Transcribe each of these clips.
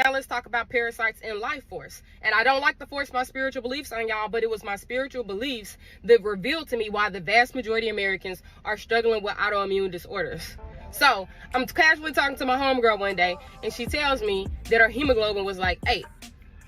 Now let's talk about parasites in life force. And I don't like to force my spiritual beliefs on y'all, but it was my spiritual beliefs that revealed to me why the vast majority of Americans are struggling with autoimmune disorders. So I'm casually talking to my homegirl one day, and she tells me that her hemoglobin was like 8.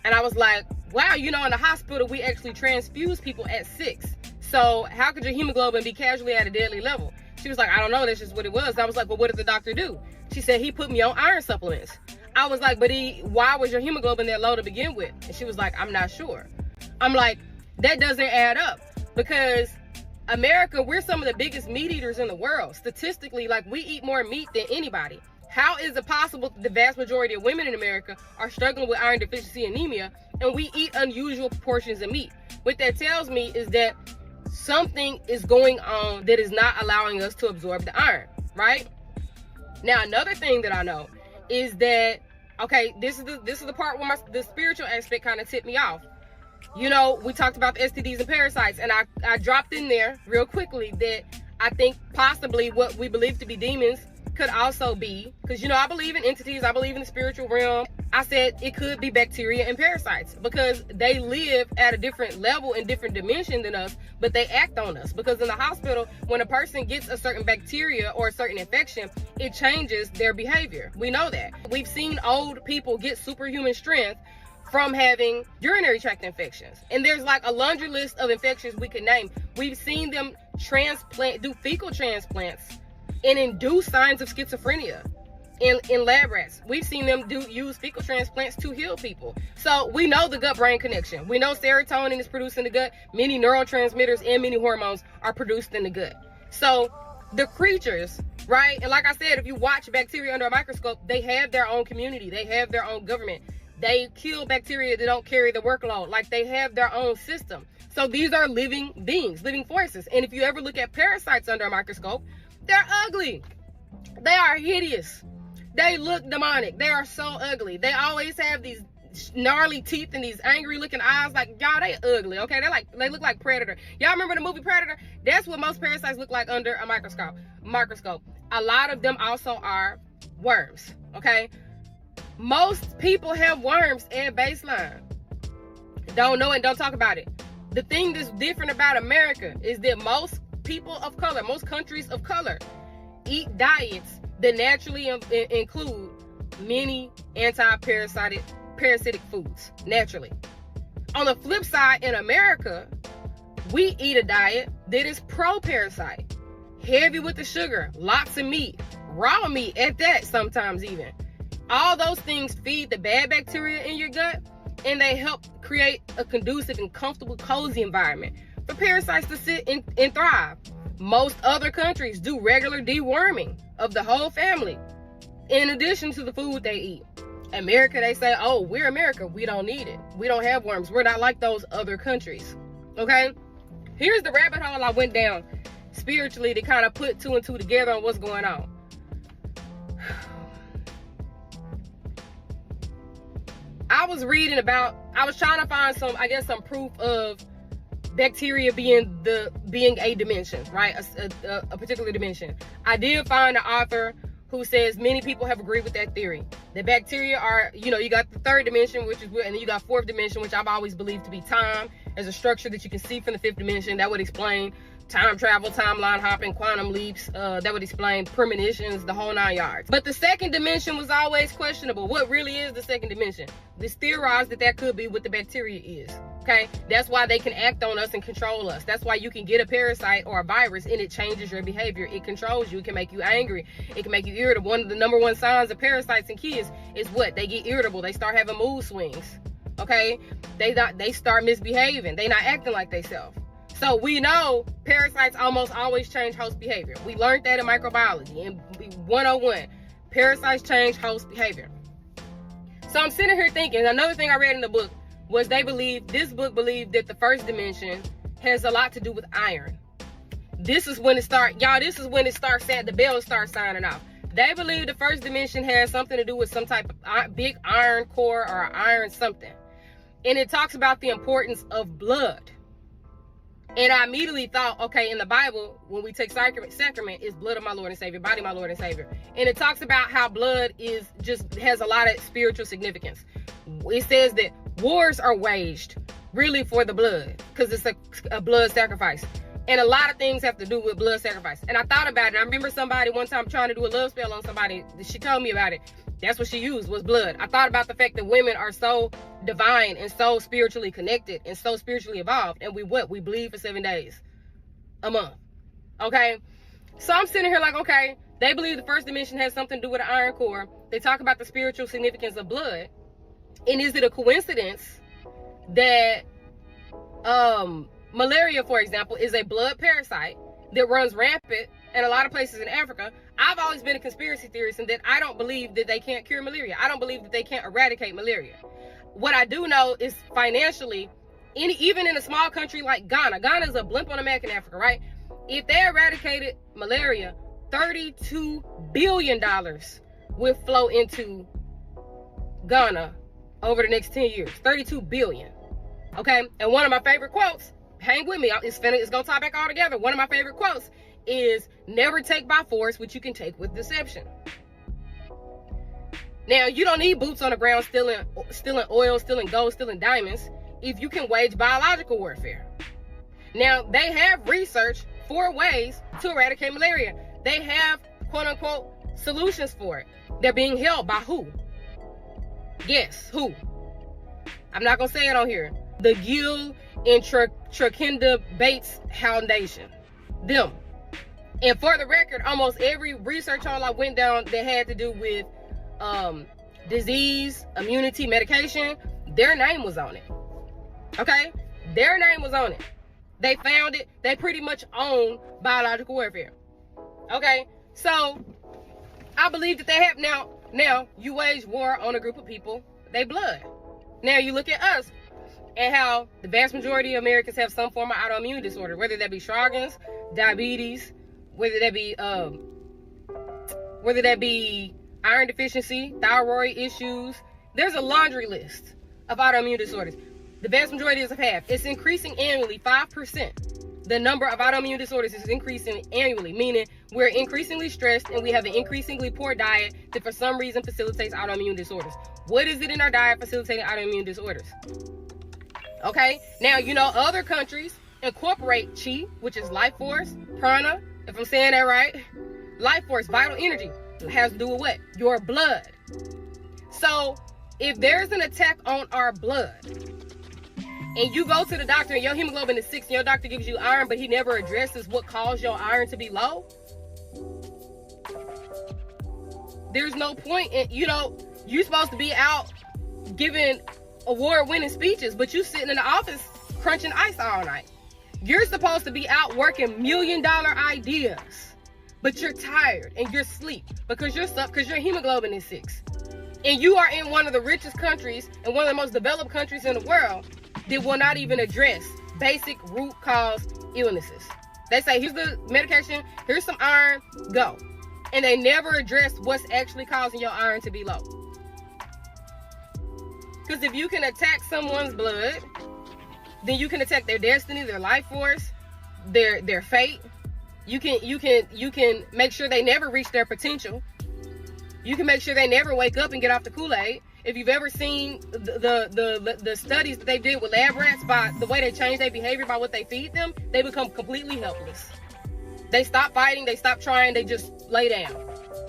And I was like, wow, in the hospital, we actually transfuse people at 6. So how could your hemoglobin be casually at a deadly level? She was like, I don't know, that's just what it was. And I was like, well, what did the doctor do? She said, he put me on iron supplements. I was like, but why was your hemoglobin that low to begin with? And she was like, I'm not sure. I'm like, that doesn't add up, because America, we're some of the biggest meat eaters in the world. Statistically, like, we eat more meat than anybody. How is it possible the vast majority of women in America are struggling with iron deficiency anemia, and we eat unusual proportions of meat? What that tells me is that something is going on that is not allowing us to absorb the iron, right? Now, another thing that I know is that, okay, this is the part where the spiritual aspect kind of tipped me off. We talked about the STDs and parasites, and I dropped in there real quickly that I think possibly what we believe to be demons could also be, because I believe in entities, I believe in the spiritual realm. I said it could be bacteria and parasites, because they live at a different level and different dimension than us, but they act on us. Because in the hospital, when a person gets a certain bacteria or a certain infection, it changes their behavior. We know that. We've seen old people get superhuman strength from having urinary tract infections. And there's like a laundry list of infections we could name. We've seen them do fecal transplants and induce signs of schizophrenia in lab rats. We've seen them use fecal transplants to heal people. So we know the gut-brain connection. We know serotonin is produced in the gut. Many neurotransmitters and many hormones are produced in the gut. So the creatures, right? And like I said, if you watch bacteria under a microscope, they have their own community. They have their own government. They kill bacteria that don't carry the workload. Like, they have their own system. So these are living beings, living forces. And if you ever look at parasites under a microscope, they're ugly. They are hideous. They look demonic. They are so ugly. They always have these gnarly teeth and these angry looking eyes. Like, y'all, they ugly, okay? They look like Predator. Y'all remember the movie Predator? That's what most parasites look like under a microscope. A lot of them also are worms, okay? Most people have worms at baseline. Don't know it, don't talk about it. The thing that's different about America is that most people of color, most countries of color, eat diets that naturally include many anti-parasitic foods, naturally. On the flip side, in America, we eat a diet that is pro-parasite, heavy with the sugar, lots of meat, raw meat at that sometimes even. All those things feed the bad bacteria in your gut, and they help create a conducive and comfortable, cozy environment for parasites to sit and thrive. Most other countries do regular deworming of the whole family, in addition to the food they eat. America, they say, oh, we're America. We don't need it. We don't have worms. We're not like those other countries. Okay? Here's the rabbit hole I went down spiritually to kind of put 2 and 2 together on what's going on. I was trying to find some proof of bacteria being a dimension, right? A particular dimension. I did find an author who says many people have agreed with that theory. The bacteria are, you got the 3rd dimension, which is, and then you got 4th dimension, which I've always believed to be time, as a structure that you can see from the 5th dimension. That would explain time travel, timeline hopping, quantum leaps. That would explain premonitions, the whole 9 yards. But the 2nd dimension was always questionable. What really is the 2nd dimension? It's theorized that could be what the bacteria is. Okay, that's why they can act on us and control us. That's why you can get a parasite or a virus and it changes your behavior. It controls you. It can make you angry. It can make you irritable. One of the number 1 signs of parasites in kids is what? They get irritable. They start having mood swings. Okay, they start misbehaving. They not acting like they self. So we know parasites almost always change host behavior. We learned that in microbiology in 101. Parasites change host behavior. So I'm sitting here thinking, another thing I read in the book was this book believed that the 1st dimension has a lot to do with iron. This is when the bells start signing off. They believe the 1st dimension has something to do with some type of big iron core or iron something. And it talks about the importance of blood. And I immediately thought, okay, in the Bible, when we take sacrament, it's blood of my Lord and Savior, body of my Lord and Savior. And it talks about how blood has a lot of spiritual significance. It says that wars are waged really for the blood, because it's a blood sacrifice. And a lot of things have to do with blood sacrifice. And I thought about it. I remember somebody one time trying to do a love spell on somebody. She told me about it. That's what she used, was blood. I thought about the fact that women are so divine and so spiritually connected and so spiritually evolved. And we bleed for 7 days a month. Okay? So I'm sitting here like, okay, they believe the first dimension has something to do with the iron core. They talk about the spiritual significance of blood. And is it a coincidence that malaria, for example, is a blood parasite that runs rampant in a lot of places in Africa? I've always been a conspiracy theorist in that I don't believe that they can't cure malaria. I don't believe that they can't eradicate malaria. What I do know is financially, even in a small country like Ghana is a blimp on a map in Africa, right? If they eradicated malaria, $32 billion would flow into Ghana over the next 10 years. 32 billion. Okay? And one of my favorite quotes, hang with me, it's gonna tie back all together. One of my favorite quotes is, never take by force what you can take with deception. Now, you don't need boots on the ground stealing oil, stealing gold, stealing diamonds if you can wage biological warfare. Now, they have research for ways to eradicate malaria. They have, quote unquote, solutions for it. They're being held by who? Guess who? I'm not gonna say it on here. The Gill and Trakenda Bates Foundation. Them. And for the record, almost every research hall I went down that had to do with disease, immunity, medication, their name was on it. Okay? Their name was on it. They found it. They pretty much own biological warfare. Okay? So, I believe that they have now you wage war on a group of people, they blood. Now you look at us and how the vast majority of Americans have some form of autoimmune disorder, whether that be Sjogren's, diabetes, whether that be iron deficiency, thyroid issues. There's a laundry list of autoimmune disorders. The vast majority of us have. It's increasing annually, 5%. The number of autoimmune disorders is increasing annually, meaning we're increasingly stressed and we have an increasingly poor diet that for some reason facilitates autoimmune disorders. What is it in our diet facilitating autoimmune disorders? Okay, now you know other countries incorporate chi, which is life force, prana, if I'm saying that right. Life force, vital energy, has to do with what? Your blood. So if there's an attack on our blood and you go to the doctor and your hemoglobin is 6 and your doctor gives you iron, but he never addresses what caused your iron to be low, there's no point in, you're supposed to be out giving award-winning speeches, but you sitting in the office crunching ice all night. You're supposed to be out working $1 million ideas, but you're tired and you're asleep because your hemoglobin is 6. And you are in one of the richest countries and one of the most developed countries in the world that will not even address basic root cause illnesses. They say, here's the medication, here's some iron, go. And they never address what's actually causing your iron to be low. Because if you can attack someone's blood, then you can attack their destiny, their life force, their fate. You can make sure they never reach their potential. You can make sure they never wake up and get off the Kool-Aid. If you've ever seen the studies that they did with lab rats, by the way they change their behavior by what they feed them, they become completely helpless. They stop fighting, they stop trying, they just lay down.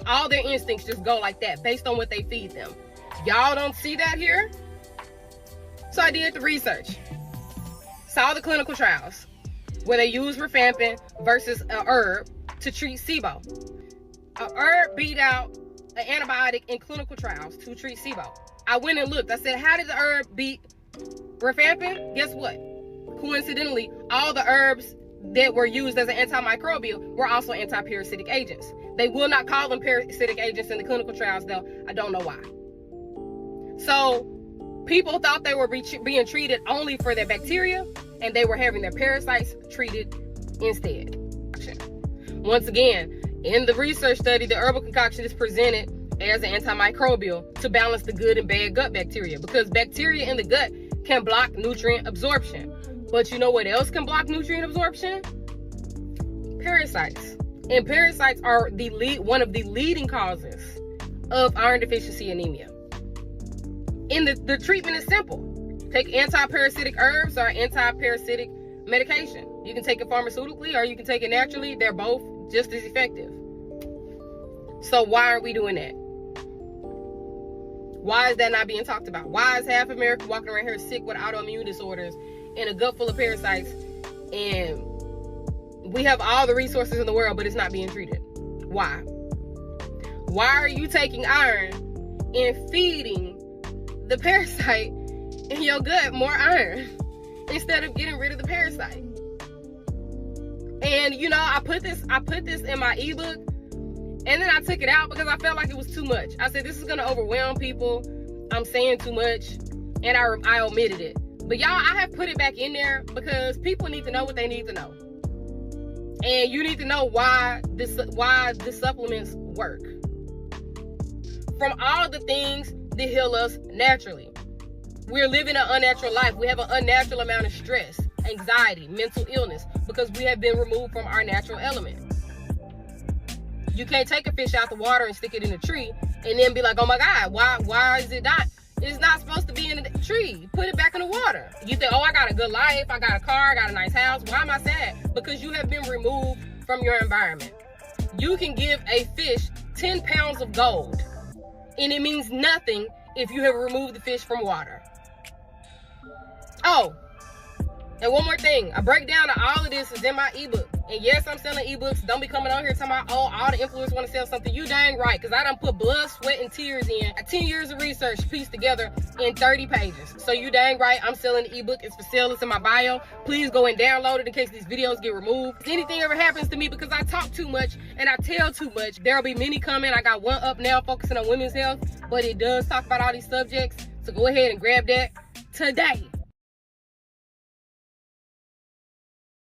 All their instincts just go like that based on what they feed them. Y'all don't see that here? So I did the research. Saw the clinical trials where they used rifampin versus a herb to treat SIBO. A herb beat out an antibiotic in clinical trials to treat SIBO. I went and looked. I said, how did the herb beat rifampin? Guess what? Coincidentally, all the herbs that were used as an antimicrobial were also anti-parasitic agents. They will not call them parasitic agents in the clinical trials, though. I don't know why. So people thought they were being treated only for their bacteria, and they were having their parasites treated instead. Once again, in the research study, the herbal concoction is presented as an antimicrobial to balance the good and bad gut bacteria, because bacteria in the gut can block nutrient absorption. But you know what else can block nutrient absorption? Parasites. And parasites are one of the leading causes of iron deficiency anemia. And the treatment is simple. Take anti-parasitic herbs or anti-parasitic medication. You can take it pharmaceutically or you can take it naturally. They're both just as effective. So why are we doing that? Why is that not being talked about? Why is half America walking around here sick with autoimmune disorders and a gut full of parasites, and we have all the resources in the world, but it's not being treated? Why? Why are you taking iron and feeding the parasite in your gut more iron instead of getting rid of the parasite? And you know, I put this in my ebook, and then I took it out because I felt like it was too much. I said, this is gonna overwhelm people. I'm saying too much, and I omitted it. But y'all, I have put it back in there because people need to know what they need to know. And you need to know why the supplements work. From all the things that heal us naturally. We're living an unnatural life. We have an unnatural amount of stress, anxiety, mental illness, because we have been removed from our natural element. You can't take a fish out the water and stick it in a tree and then be like, oh my God, why is it not? It's not supposed to be in the tree. Put it back in the water. You think, oh, I got a good life, I got a car, I got a nice house. Why am I sad? Because you have been removed from your environment. You can give a fish 10 pounds of gold, and it means nothing if you have removed the fish from water. Oh, and one more thing. A breakdown of all of this is in my ebook. And yes, I'm selling ebooks. Don't be coming on here talking about, oh, all the influencers want to sell something. You dang right, because I done put blood, sweat, and tears in. 10 years of research pieced together in 30 pages. So you dang right, I'm selling the ebook. It's for sale. It's in my bio. Please go and download it in case these videos get removed. If anything ever happens to me because I talk too much and I tell too much, there'll be many coming. I got one up now focusing on women's health, but it does talk about all these subjects. So go ahead and grab that today.